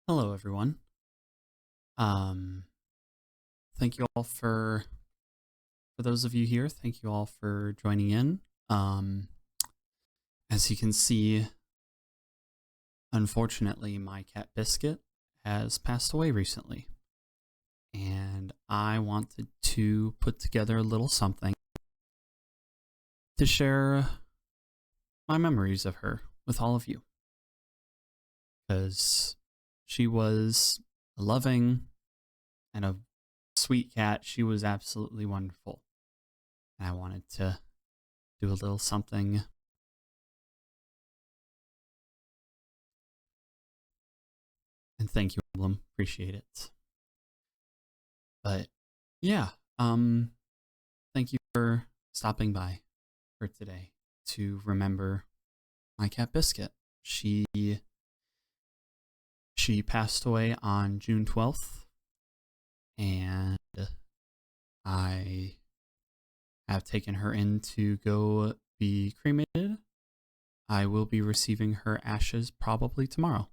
Hello, everyone. Um, Thank you all for those of you here. Thank you all for joining in. As you can see, unfortunately, my cat Biscuit has passed away recently, and I wanted to put together a little something to share my memories of her with all of you, because she was a loving and a sweet cat. She was absolutely wonderful. And I wanted to do a little something. And thank you, Emblem. Appreciate it. But yeah, thank you for stopping by for today to remember my cat Biscuit. She passed away on June 12th, and I have taken her in to go be cremated. I will be receiving her ashes probably tomorrow.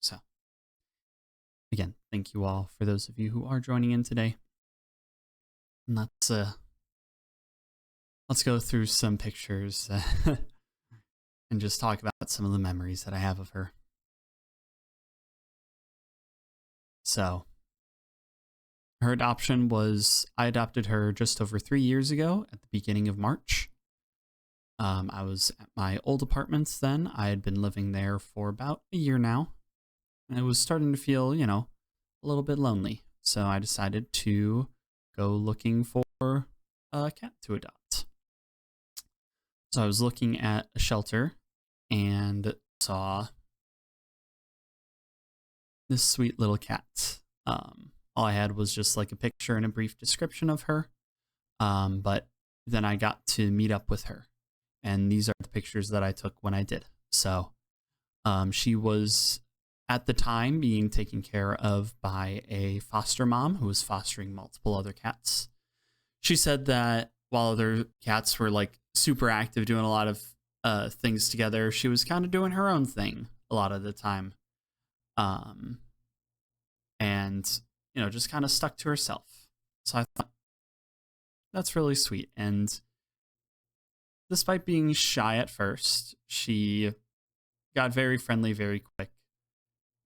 So, again, thank you all for those of you who are joining in today. And let's go through some pictures and just talk about some of the memories that I have of her. So, her adoption I adopted her just over 3 years ago at the beginning of March. I was at my old apartments then. I had been living there for about a year now. And I was starting to feel, a little bit lonely. So I decided to go looking for a cat to adopt. So I was looking at a shelter and saw this sweet little cat. All I had was just like a picture and a brief description of her. But then I got to meet up with her. And these are the pictures that I took when I did. So she was at the time being taken care of by a foster mom who was fostering multiple other cats. She said that while other cats were like super active doing a lot of things together, she was kind of doing her own thing a lot of the time. And, just kind of stuck to herself. So I thought, that's really sweet. And despite being shy at first, she got very friendly very quick,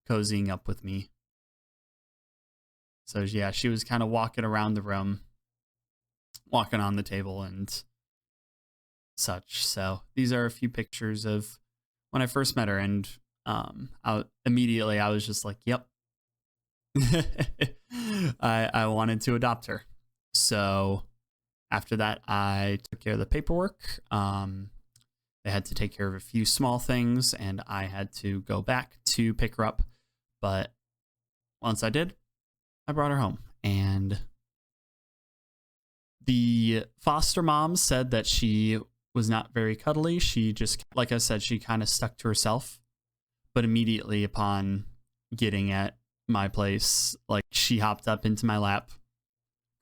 cozying up with me. So yeah, she was kind of walking around the room, walking on the table and such. So these are a few pictures of when I first met her, and immediately I was just like, yep. I wanted to adopt her. So after that, I took care of the paperwork. They had to take care of a few small things, and I had to go back to pick her up. But once I did, I brought her home. And the foster mom said that she was not very cuddly. She just, like I said, she kind of stuck to herself. But immediately upon getting at my place, like, she hopped up into my lap,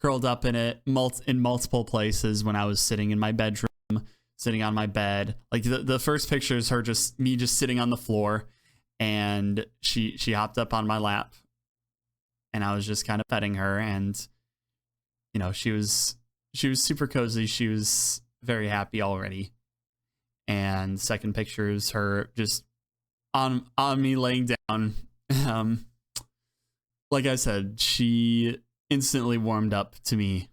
curled up in it in multiple places when I was sitting in my bedroom, sitting on my bed. Like the first picture is her me just sitting on the floor, and she hopped up on my lap, and I was just kind of petting her, and she was super cozy. She was very happy already. And second picture is her just on me laying down. Like I said, she instantly warmed up to me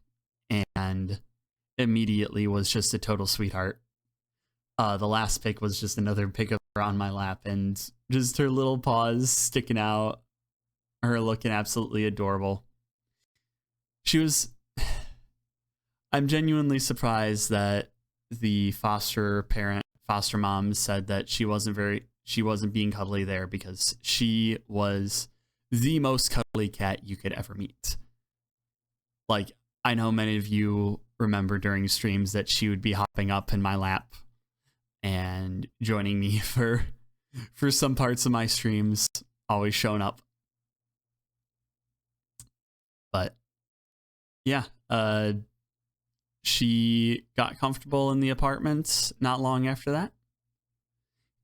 and immediately was just a total sweetheart. The last pic was just another pic of her on my lap and just her little paws sticking out, her looking absolutely adorable. I'm genuinely surprised that the foster mom said that she wasn't being cuddly there, because she was the most cuddly cat you could ever meet. Like, I know many of you remember during streams that she would be hopping up in my lap and joining me for some parts of my streams, always showing up. But yeah, she got comfortable in the apartment not long after that.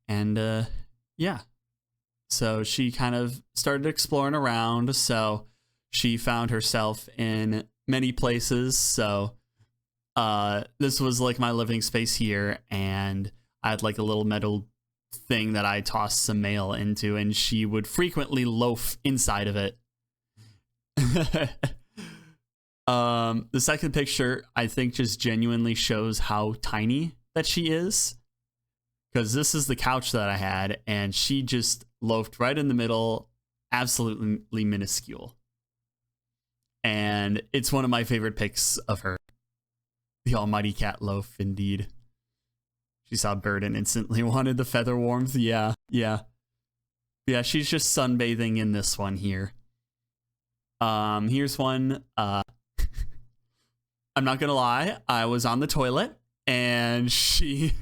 And yeah, So she kind of started exploring around. So she found herself in many places. So this was like my living space here, and I had like a little metal thing that I tossed some mail into, and she would frequently loaf inside of it. The second picture, I think, just genuinely shows how tiny that she is, because this is the couch that I had, and she just loafed right in the middle, absolutely minuscule. And it's one of my favorite pics of her. The almighty cat loaf, indeed. She saw a bird and instantly wanted the feather warmth. Yeah. Yeah, she's just sunbathing in this one here. Here's one. I'm not gonna lie, I was on the toilet and she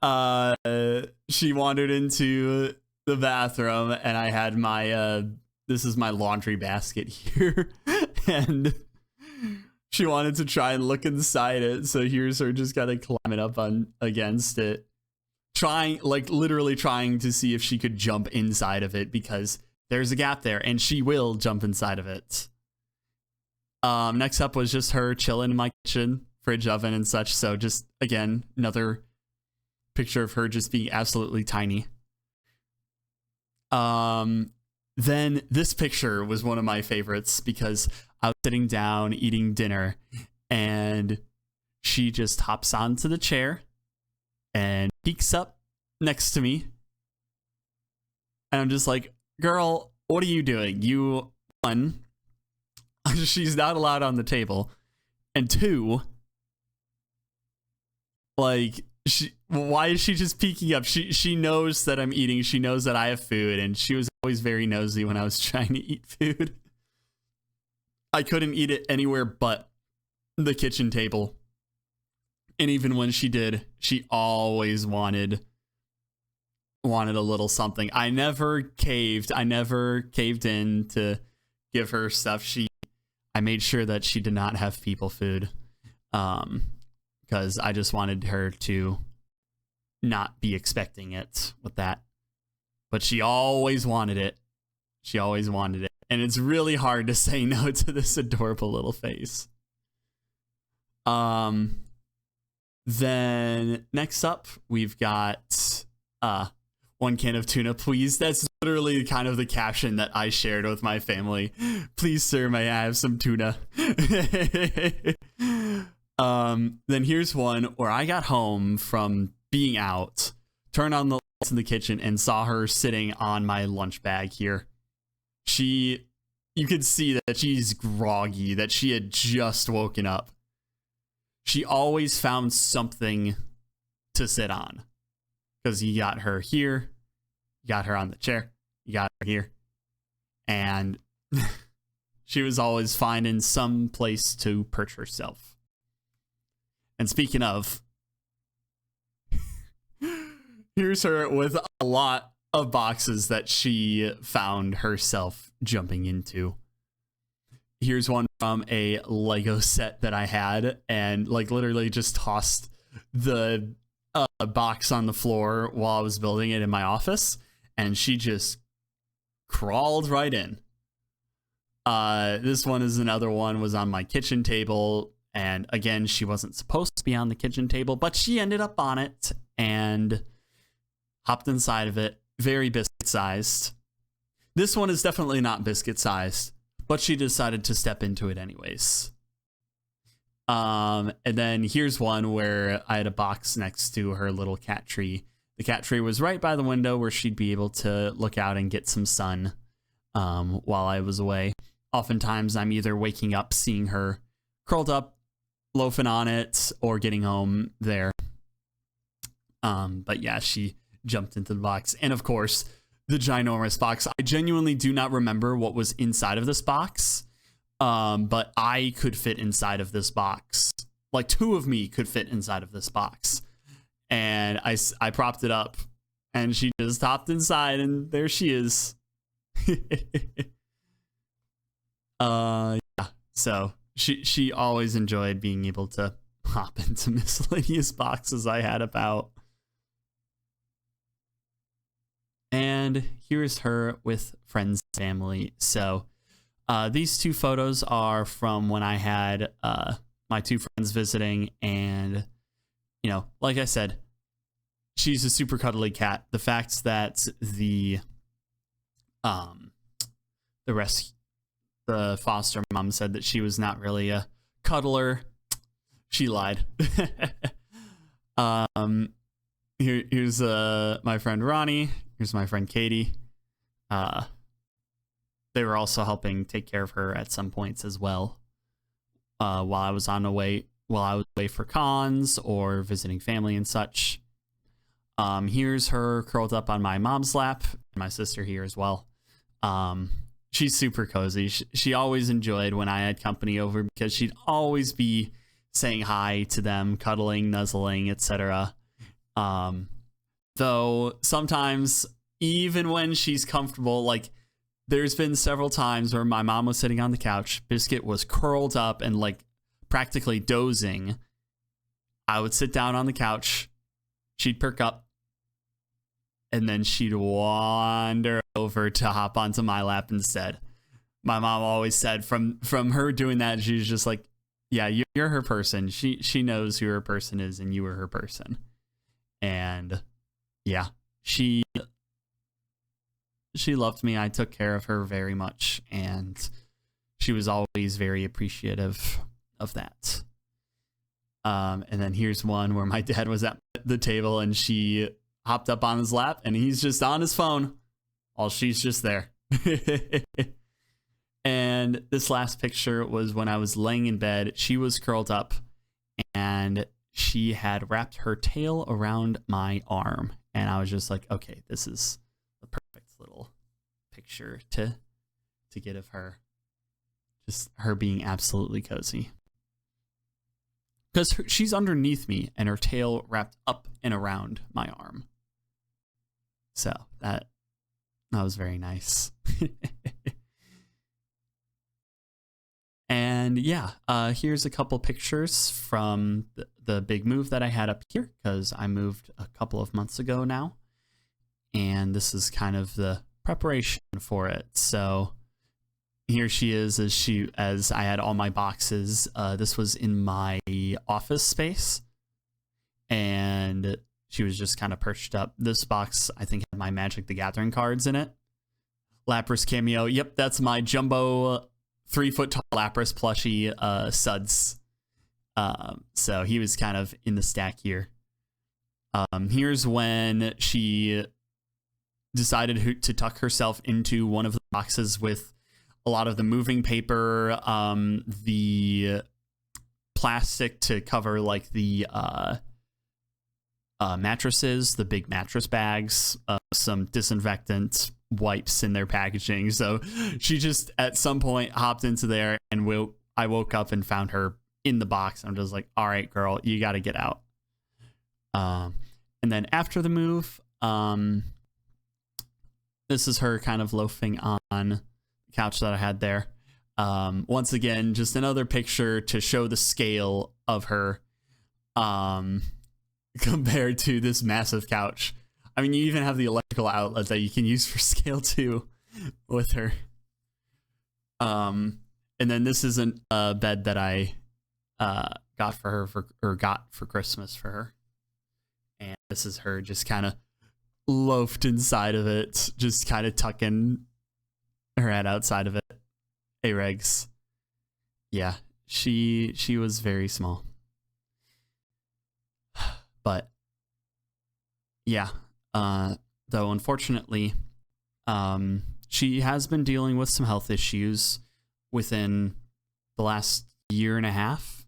wandered into the bathroom, and I had my this is my laundry basket here, and she wanted to try and look inside it. So here's her just kind of climbing up on against it, literally trying to see if she could jump inside of it, because there's a gap there and she will jump inside of it. Next up was just her chilling in my kitchen, fridge, oven, and such. So just, again, another picture of her just being absolutely tiny. Then this picture was one of my favorites, because I was sitting down eating dinner and she just hops onto the chair and peeks up next to me. And I'm just like, girl, what are you doing? One, she's not allowed on the table. And two, like, why is she just peeking up? She knows that I'm eating. She knows that I have food. And she was always very nosy when I was trying to eat food. I couldn't eat it anywhere but the kitchen table. And even when she did, she always wanted a little something. I never caved in to give her stuff. I made sure that she did not have people food, because I just wanted her to not be expecting it with that. But she always wanted it. And it's really hard to say no to this adorable little face. Then next up, we've got 1 can of tuna, please. That's literally kind of the caption that I shared with my family. Please, sir, may I have some tuna? Then here's one where I got home from being out, turned on the lights in the kitchen, and saw her sitting on my lunch bag here. You could see that she's groggy, that she had just woken up. She always found something to sit on, because you got her here, you got her on the chair, you got her here, and she was always finding some place to perch herself. And speaking of, here's her with a lot of boxes that she found herself jumping into. Here's one from a Lego set that I had, and like literally just tossed the box on the floor while I was building it in my office, and she just crawled right in. This one is another one, was on my kitchen table, and again, she wasn't supposed to be on the kitchen table, but she ended up on it and hopped inside of it. Very biscuit sized. This one is definitely not biscuit sized, but she decided to step into it anyways. And then here's one where I had a box next to her little cat tree. The cat tree was right by the window where she'd be able to look out and get some sun while I was away. Oftentimes I'm either waking up, seeing her curled up, loafing on it, or getting home there. But yeah, she jumped into the box. And of course, the ginormous box. I genuinely do not remember what was inside of this box. But I could fit inside of this box. Like, 2 of me could fit inside of this box. And I propped it up, and she just hopped inside, and there she is. Yeah. So she always enjoyed being able to hop into miscellaneous boxes I had about. And And here's her with friends and family. So these two photos are from when I had my two friends visiting, and you know, like I said, she's a super cuddly cat. The fact that the foster mom said that she was not really a cuddler, she lied. Here's my friend Ronnie. Here's my friend Katie. They were also helping take care of her at some points as well. While I was away for cons or visiting family and such. Here's her curled up on my mom's lap, and my sister here as well. She's super cozy. She always enjoyed when I had company over because she'd always be saying hi to them, cuddling, nuzzling, etc. Though sometimes, even when she's comfortable, like there's been several times where my mom was sitting on the couch, Biscuit was curled up and like practically dozing. I would sit down on the couch, she'd perk up, and then she'd wander over to hop onto my lap instead. My mom always said from her doing that, she was just like, yeah, you're her person. She knows who her person is, and you are her person. And yeah, she loved me. I took care of her very much, and she was always very appreciative of that. And then here's one where my dad was at the table, and she hopped up on his lap, and he's just on his phone while she's just there. And this last picture was when I was laying in bed. She was curled up, and she had wrapped her tail around my arm, and I was just like, okay, this is the perfect little picture to get of her. Just her being absolutely cozy. Because she's underneath me, and her tail wrapped up and around my arm. So that was very nice. And yeah, here's a couple pictures from the big move that I had up here, because I moved a couple of months ago now. And this is kind of the preparation for it. So here she is as I had all my boxes. This was in my office space, and she was just kind of perched up. This box, I think, had my Magic the Gathering cards in it. Lapras cameo. Yep, that's my jumbo 3-foot tall Lapras plushie, Suds. So he was kind of in the stack here. Here's when she decided to tuck herself into one of the boxes with a lot of the moving paper, the plastic to cover like the mattresses, the big mattress bags, some disinfectant wipes in their packaging. So she just at some point hopped into there, and I woke up and found her in the box. I'm just like, all right, girl, you got to get out. And then after the move, this is her kind of loafing on the couch that I had there. Once again, just another picture to show the scale of her compared to this massive couch. I mean, you even have the electrical outlet that you can use for scale too with her. And then this isn't a bed that I got for Christmas for her. And this is her just kind of loafed inside of it, just kind of tucking her head outside of it. Hey, Regs. Yeah, she was very small. But yeah, though unfortunately, she has been dealing with some health issues within the last year and a half.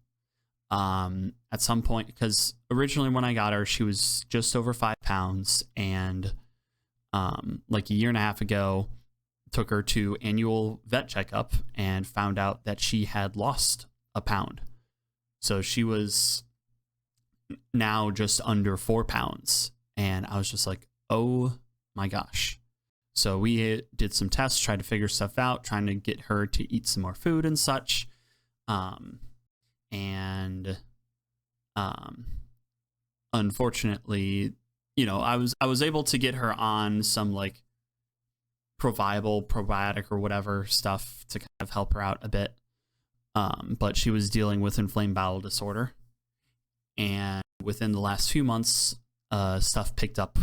At some point, because originally when I got her, she was just over 5 pounds, and like a year and a half ago, took her to annual vet checkup and found out that she had lost a pound. So she was now just under 4 pounds. And I was just like, oh my gosh. So we did some tests, tried to figure stuff out, trying to get her to eat some more food and such. Unfortunately, you know, I was able to get her on some like Proviable, probiotic, or whatever stuff to kind of help her out a bit. But she was dealing with inflamed bowel disorder. And within the last few months, stuff picked up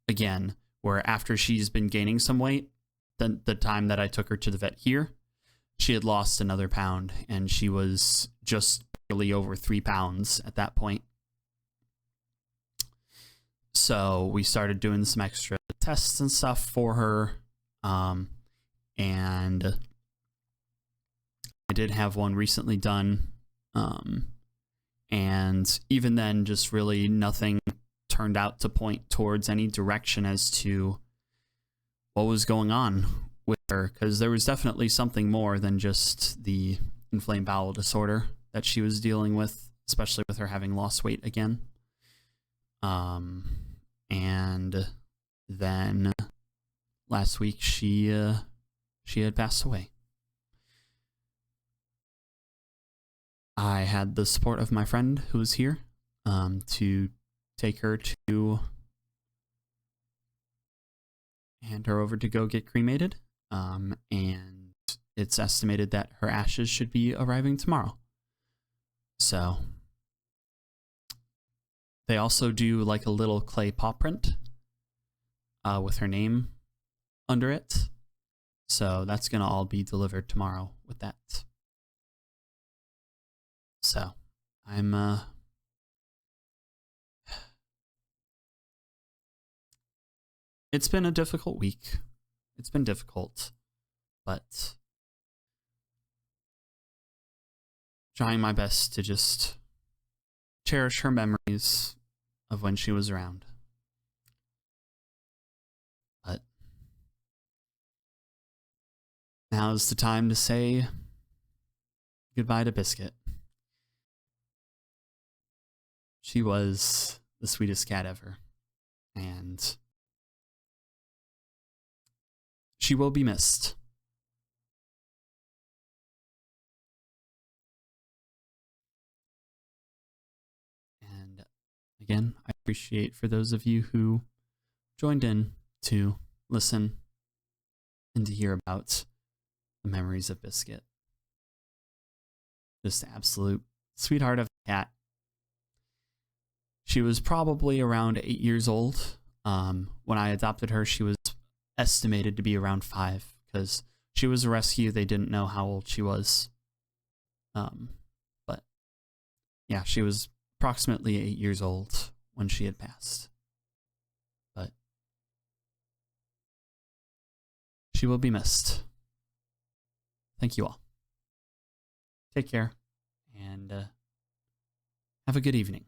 again, where after she's been gaining some weight, the time that I took her to the vet here, she had lost another pound, and she was just barely over 3 pounds at that point. So we started doing some extra tests and stuff for her. And I did have one recently done. And even then, just really nothing turned out to point towards any direction as to what was going on with her, because there was definitely something more than just the inflamed bowel disorder that she was dealing with, especially with her having lost weight again. And then last week she had passed away. I had the support of my friend who was here to take her to hand her over to go get cremated. And it's estimated that her ashes should be arriving tomorrow. So they also do like a little clay paw print with her name under it. So that's going to all be delivered tomorrow with that. So I'm it's been a difficult week. It's been difficult, but trying my best to just cherish her memories of when she was around. But now's the time to say goodbye to Biscuit. She was the sweetest cat ever, and she will be missed. And again, I appreciate for those of you who joined in to listen and to hear about the memories of Biscuit. Just absolute sweetheart of a cat. She was probably around 8 years old. When I adopted her, she was estimated to be around 5 because she was a rescue. They didn't know how old she was. But yeah, she was approximately 8 years old when she had passed. But she will be missed. Thank you all. Take care and have a good evening.